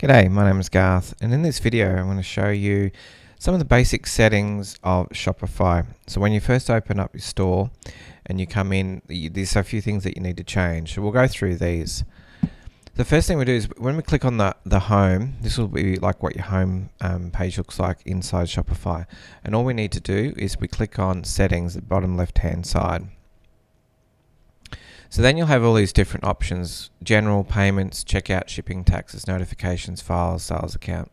G'day, my name is Garth, and in this video I'm going to show you some of the basic settings of Shopify. So when you first open up your store and you come in, there's a few things that you need to change. So we'll go through these. The first thing we do is when we click on the home, this will be like what your home page looks like inside Shopify. And all we need to do is we click on settings at the bottom left hand side. So then you'll have all these different options: general, payments, checkout, shipping, taxes, notifications, files, sales account.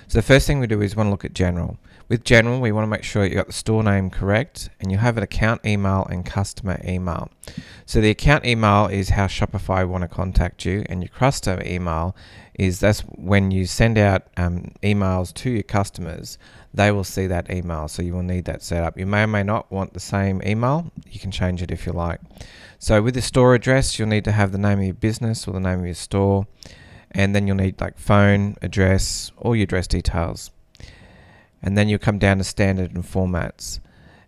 So the first thing we do is want to look at general. With general, we want to make sure you got the store name correct, and you have an account email and customer email. So the account email is how Shopify want to contact you, and your customer email is that's when you send out emails to your customers, they will see that email. So you will need that set up. You may or may not want the same email. You can change it if you like. So with the store address, you'll need to have the name of your business or the name of your store, and then you'll need like phone, address, all your address details. And then you'll come down to standard and formats,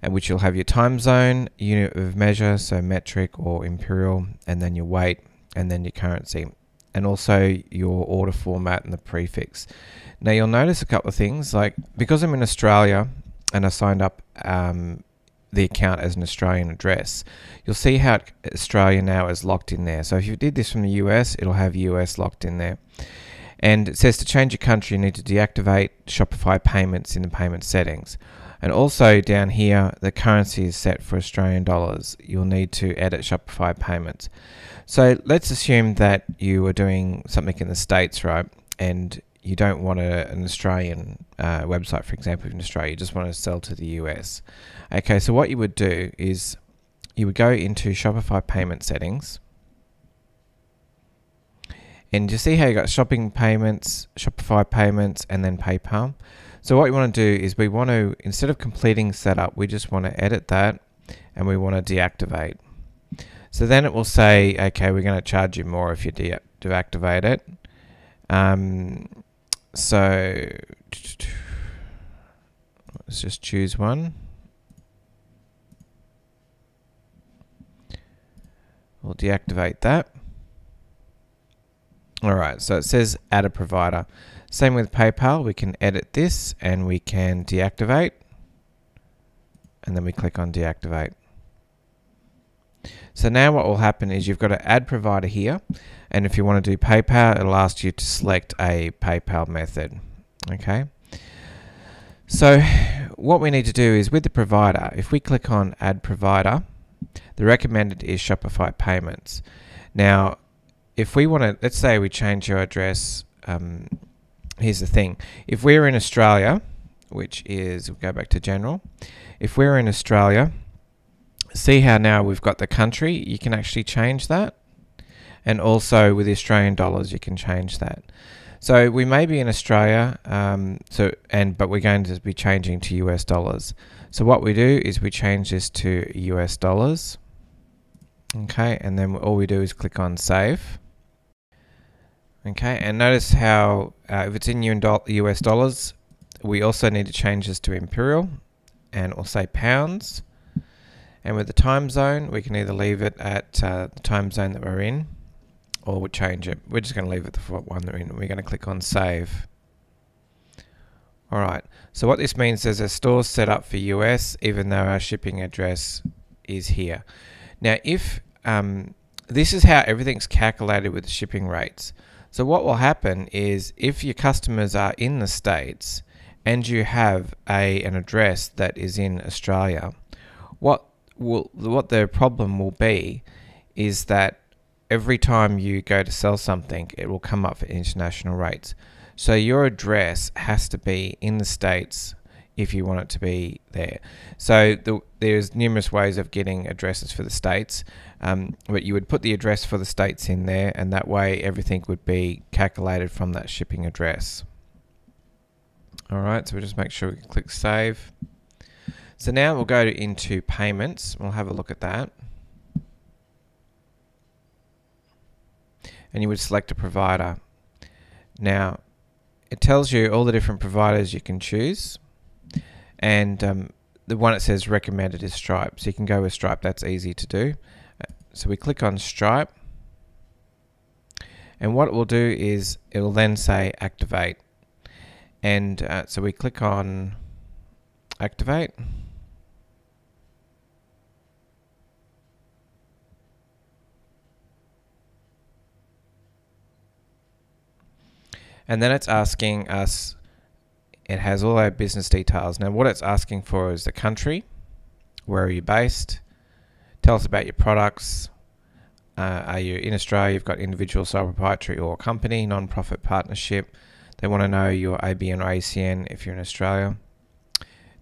at which you'll have your time zone, unit of measure, so metric or imperial, and then your weight, and then your currency, and also your order format and the prefix. Now you'll notice a couple of things, like because I'm in Australia and I signed up the account as an Australian address, you'll see how Australia now is locked in there. So if you did this from the US, it'll have US locked in there. And it says to change your country, you need to deactivate Shopify payments in the payment settings. And also down here, the currency is set for Australian dollars. You'll need to edit Shopify payments. So let's assume that you are doing something in the States, right? And you don't want an Australian website, for example, in Australia. You just want to sell to the US. Okay, so what you would do is you would go into Shopify payment settings. And you see how you got shopping payments, Shopify payments, and then PayPal. So what you want to do is we want to, instead of completing setup, we just want to edit that and we want to deactivate. So then it will say, okay, we're going to charge you more if you deactivate it. So let's just choose one. We'll deactivate that. Alright, so it says add a provider. Same with PayPal, we can edit this and we can deactivate. And then we click on deactivate. So now what will happen is you've got to add provider here. And if you want to do PayPal, it'll ask you to select a PayPal method. Okay. So what we need to do is with the provider, if we click on add provider, the recommended is Shopify payments. Now, if we want to, let's say we change your address. Here's the thing. If we're in Australia, which is, we'll go back to general. If we're in Australia, see how now we've got the country, you can actually change that. And also with the Australian dollars, you can change that. So we may be in Australia, but we're going to be changing to US dollars. So what we do is we change this to US dollars. Okay, and then all we do is click on save. Okay, and notice how if it's in US dollars, we also need to change this to imperial, and we'll say pounds. And with the time zone, we can either leave it at the time zone that we're in, or we'll change it. We're just going to leave it the one that we're in. We're going to click on save. Alright, so what this means is a store's set up for US, even though our shipping address is here. Now, if this is how everything's calculated with the shipping rates. So what will happen is if your customers are in the States and you have an address that is in Australia, what the problem will be is that every time you go to sell something, it will come up for international rates. So your address has to be in the States if you want it to be there. So there's numerous ways of getting addresses for the States, but you would put the address for the States in there, and that way everything would be calculated from that shipping address. Alright, so we'll just make sure we click save. So now we'll go into payments. We'll have a look at that. And you would select a provider. Now, it tells you all the different providers you can choose. And the one that says recommended is Stripe. So you can go with Stripe. That's easy to do. So we click on Stripe. And what it will do is it will then say activate. And so we click on activate. And then it's asking us, it has all our business details. Now what it's asking for is the country, where are you based, tell us about your products, are you in Australia, you've got individual, sole proprietary or company, non-profit partnership. They want to know your ABN or ACN if you're in Australia.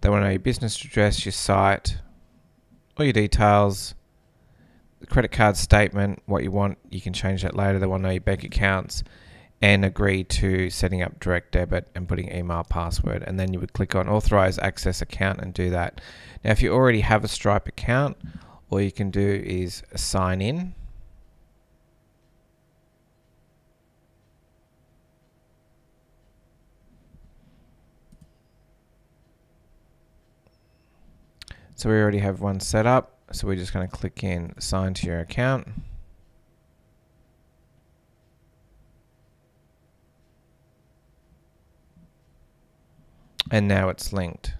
They want to know your business address, your site, all your details, the credit card statement, what you want, you can change that later. They want to know your bank accounts and agree to setting up direct debit and putting email password. And then you would click on authorize access account and do that. Now, if you already have a Stripe account, all you can do is sign in. So we already have one set up. So we're just going to click in sign to your account. And now it's linked.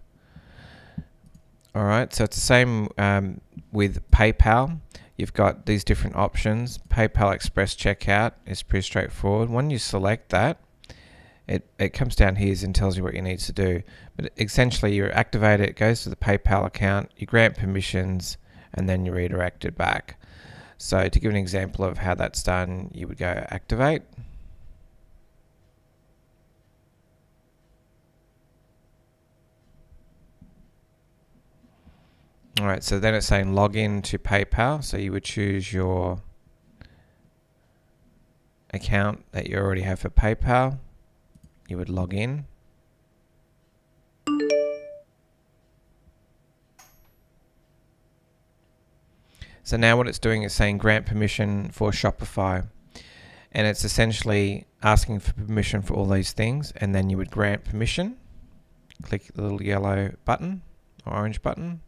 All right, so it's the same with PayPal. You've got these different options. PayPal Express Checkout is pretty straightforward. When you select that, it comes down here and tells you what you need to do. But essentially, you activate it, it goes to the PayPal account, you grant permissions, and then you redirect it back. So to give an example of how that's done, you would go activate. All right, so then it's saying log in to PayPal. So you would choose your account that you already have for PayPal. You would log in. So now what it's doing is saying grant permission for Shopify. And it's essentially asking for permission for all these things. And then you would grant permission. Click the little yellow button or orange button.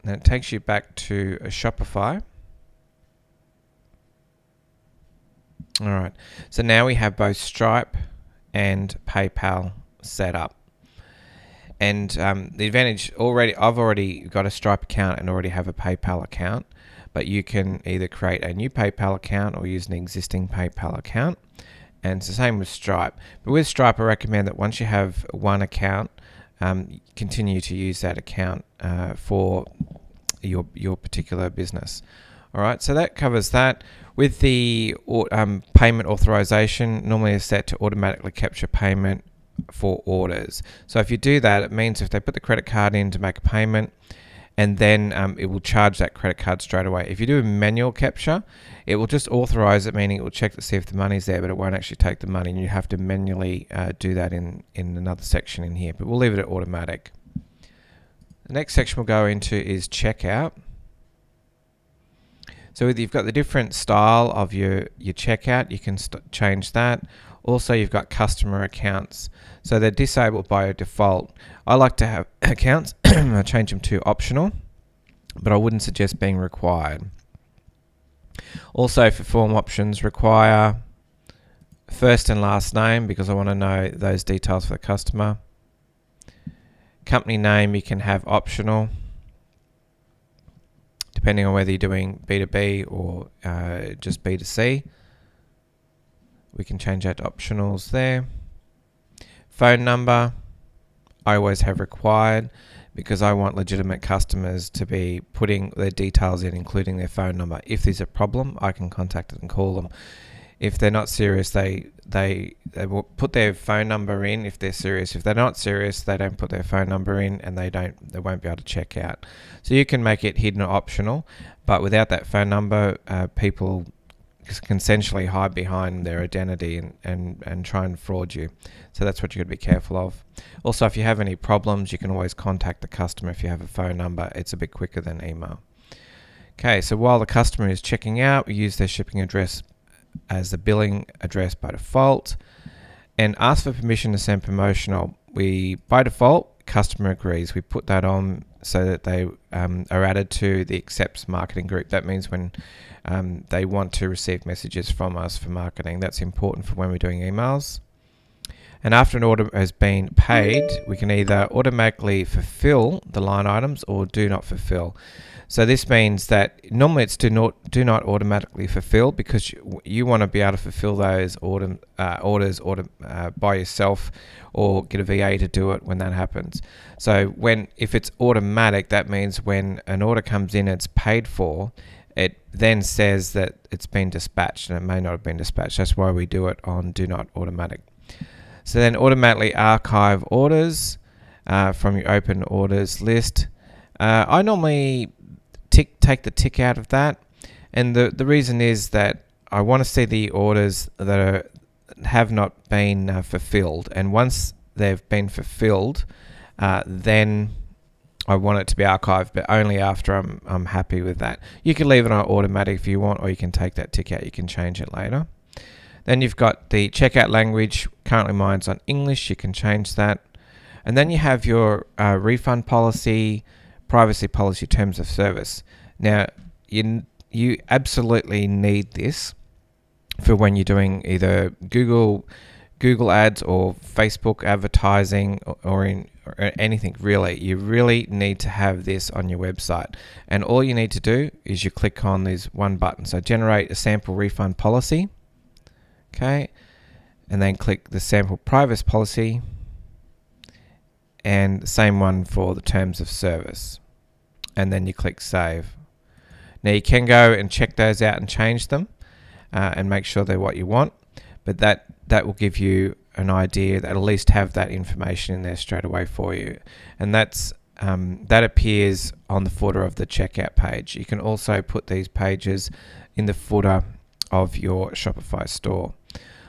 And it takes you back to a Shopify. All right, so now we have both Stripe and PayPal set up. And the advantage I've already got a Stripe account and already have a PayPal account, but you can either create a new PayPal account or use an existing PayPal account. And it's the same with Stripe. But with Stripe, I recommend that once you have one account, continue to use that account for your particular business. All right, so that covers that. With the payment authorization, normally it's set to automatically capture payment for orders. So if you do that, it means if they put the credit card in to make a payment, and then it will charge that credit card straight away. If you do a manual capture, it will just authorize it, meaning it will check to see if the money's there, but it won't actually take the money, and you have to manually do that in another section in here, but we'll leave it at automatic. The next section we'll go into is checkout. So you've got the different style of your checkout, you can change that. Also, you've got customer accounts. So they're disabled by default. I like to have accounts. I change them to optional, but I wouldn't suggest being required. Also, for form options, require first and last name because I want to know those details for the customer. Company name you can have optional, depending on whether you're doing B2B or just B2C. We can change that to optionals there. Phone number, I always have required because I want legitimate customers to be putting their details in, including their phone number. If there's a problem, I can contact them and call them. If they're not serious, they will put their phone number in if they're serious. If they're not serious, they don't put their phone number in and they won't be able to check out. So you can make it hidden or optional, but without that phone number, people can essentially hide behind their identity and try and fraud you. So that's what you've got to be careful of. Also, if you have any problems, you can always contact the customer if you have a phone number. It's a bit quicker than email. Okay, so while the customer is checking out, we use their shipping address as the billing address by default and ask for permission to send promotional. We, by default, customer agrees. We put that on so that they are added to the accepts marketing group. That means when they want to receive messages from us for marketing. That's important for when we're doing emails. And after an order has been paid, we can either automatically fulfill the line items or do not fulfill. So this means that normally it's do not automatically fulfill, because you want to be able to fulfill those orders by yourself, or get a VA to do it when that happens. So if it's automatic, that means when an order comes in, it's paid for, it then says that it's been dispatched, and it may not have been dispatched. That's why we do it on do not automatic. So then automatically archive orders from your open orders list. I normally take the tick out of that, and the reason is that I want to see the orders that have not been fulfilled, and once they've been fulfilled, then I want it to be archived, but only after I'm happy with that. You can leave it on automatic if you want, or you can take that tick out. You can change it later. Then you've got the checkout language. Currently mine's on English. You can change that. And then you have your refund policy, privacy policy, terms of service. Now, you absolutely need this for when you're doing either Google ads or Facebook advertising, or anything really. You really need to have this on your website. And all you need to do is you click on this one button. So generate a sample refund policy. Okay, and then click the sample privacy policy, and the same one for the terms of service, and then you click save. Now you can go and check those out and change them and make sure they're what you want, but that will give you an idea that at least have that information in there straight away for you, and that appears on the footer of the checkout page. You can also put these pages in the footer of your Shopify store.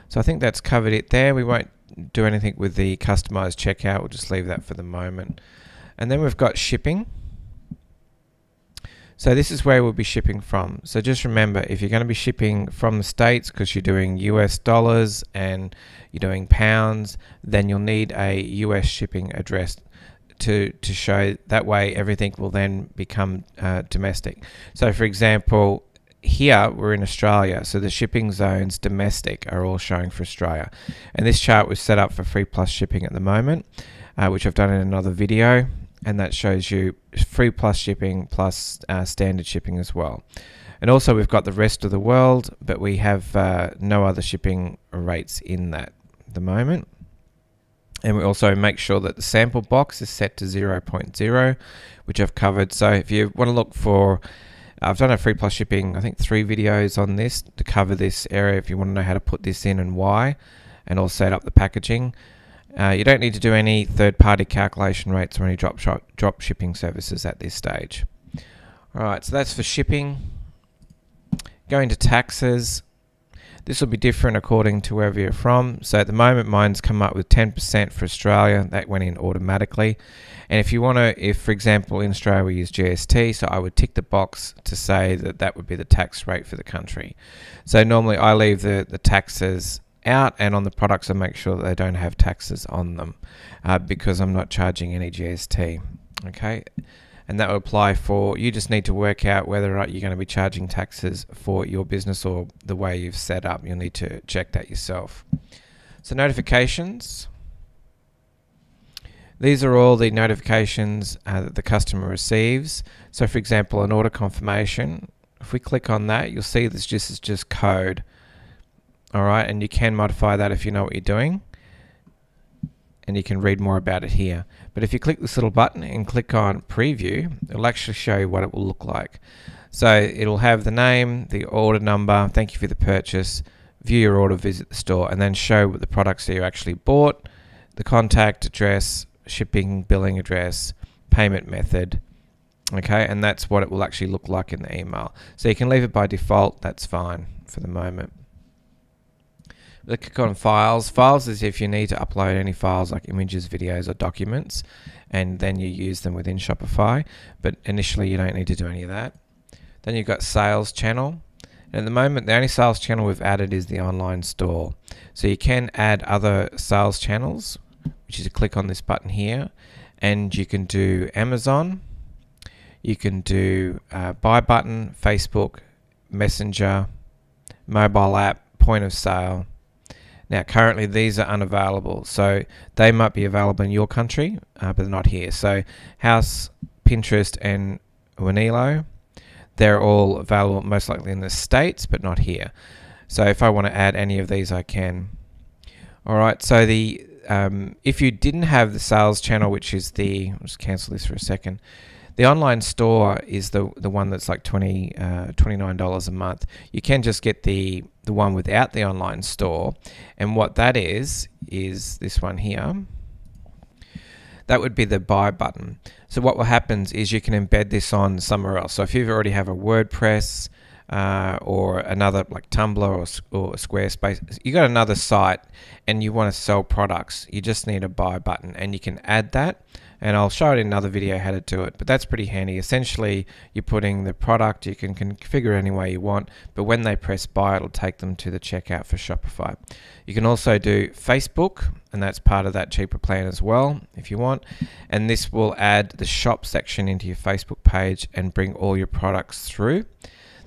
So I think that's covered it there. We won't do anything with the customized checkout. We'll just leave that for the moment. And then we've got shipping. So this is where we'll be shipping from. So just remember, if you're going to be shipping from the States because you're doing US dollars and you're doing pounds, then you'll need a US shipping address to show. That way everything will then become domestic. So for example, here we're in Australia, so the shipping zones domestic are all showing for Australia, and this chart was set up for free plus shipping at the moment, which I've done in another video, and that shows you free plus shipping plus standard shipping as well. And also we've got the rest of the world, but we have no other shipping rates in that at the moment. And we also make sure that the sample box is set to 0.0, which I've covered. So if you want to look for, I've done a free plus shipping, I think 3 videos on this to cover this area if you want to know how to put this in and why, and also set up the packaging. You don't need to do any third-party calculation rates or any drop shipping services at this stage. Alright, so that's for shipping. Going to taxes. This will be different according to wherever you're from. So at the moment mine's come up with 10% for Australia. That went in automatically. And if you want to, if for example in Australia we use GST, so I would tick the box to say that would be the tax rate for the country. So normally I leave the taxes out, and on the products I make sure that they don't have taxes on them because I'm not charging any GST. Okay, and that will apply for, you just need to work out whether or not you're going to be charging taxes for your business or the way you've set up. You'll need to check that yourself. So notifications. These are all the notifications that the customer receives. So for example, an order confirmation, if we click on that, you'll see this is just code. All right, and you can modify that if you know what you're doing, and you can read more about it here. But if you click this little button and click on preview, it'll actually show you what it will look like. So it'll have the name, the order number, thank you for the purchase, view your order, visit the store, and then show what the products that you actually bought, the contact address, shipping, billing address, payment method. Okay, and that's what it will actually look like in the email. So you can leave it by default, that's fine for the moment. We'll click on files. Files is if you need to upload any files like images, videos, or documents, and then you use them within Shopify, but initially you don't need to do any of that. Then you've got sales channel. And at the moment, the only sales channel we've added is the online store. So you can add other sales channels, which is to click on this button here, and you can do Amazon, you can do buy button, Facebook, Messenger, mobile app, point of sale. Now currently these are unavailable, so they might be available in your country, but they're not here. So House, Pinterest and Wanilo, they're all available most likely in the States, but not here. So if I want to add any of these, I can. Alright, so the if you didn't have the sales channel, which is the, I'll just cancel this for a second. The online store is the one that's like $29 a month. You can just get the one without the online store, and what that is this one here. That would be the buy button. So what will happen is you can embed this on somewhere else. So if you already have a WordPress or another like Tumblr or Squarespace, you got another site and you want to sell products, you just need a buy button, and you can add that. And I'll show it in another video how to do it, but that's pretty handy. Essentially, you're putting the product, you can configure any way you want, but when they press buy, it'll take them to the checkout for Shopify. You can also do Facebook, and that's part of that cheaper plan as well, if you want. And this will add the shop section into your Facebook page and bring all your products through.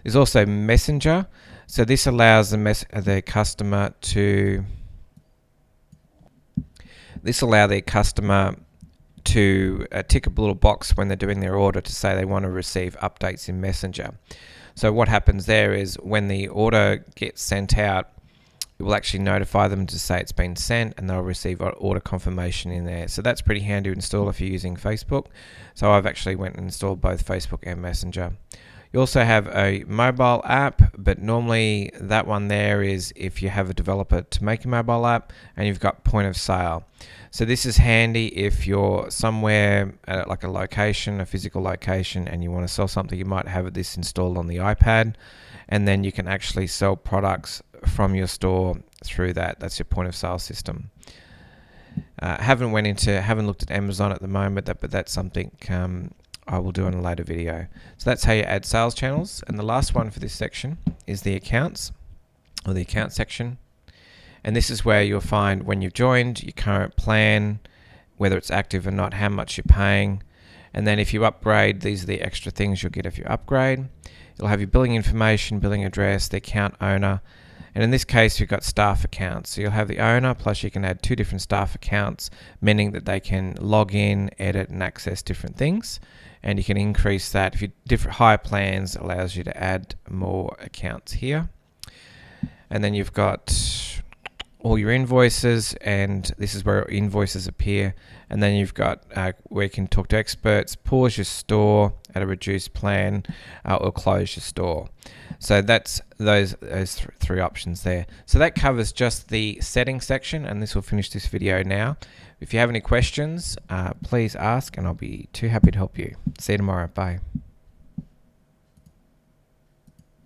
There's also Messenger. So this allows the customer to tick a little box when they're doing their order to say they want to receive updates in Messenger. So what happens there is when the order gets sent out, it will actually notify them to say it's been sent, and they'll receive order confirmation in there. So that's pretty handy to install if you're using Facebook. So I've actually went and installed both Facebook and Messenger. You also have a mobile app, but normally that one there is if you have a developer to make a mobile app and you've got point of sale. So this is handy if you're somewhere at like a location, a physical location, and you want to sell something. You might have this installed on the iPad, and then you can actually sell products from your store through that. That's your point of sale system. Haven't looked at Amazon at the moment, but that's something I will do in a later video. So that's how you add sales channels. And the last one for this section is the accounts, or the account section. And this is where you'll find when you've joined your current plan, whether it's active or not, how much you're paying. And then if you upgrade, these are the extra things you'll get if you upgrade. You'll have your billing information, billing address, the account owner. And in this case, you've got staff accounts. So you'll have the owner, plus you can add 2 different staff accounts, meaning that they can log in, edit, and access different things. And you can increase that. If you different higher plans, allows you to add more accounts here. And then you've got all your invoices, and this is where invoices appear. And then you've got where you can talk to experts, pause your store at a reduced plan, or close your store. So that's those 3 options there. So that covers just the settings section, and this will finish this video now. If you have any questions, please ask, and I'll be too happy to help you. See you tomorrow. Bye.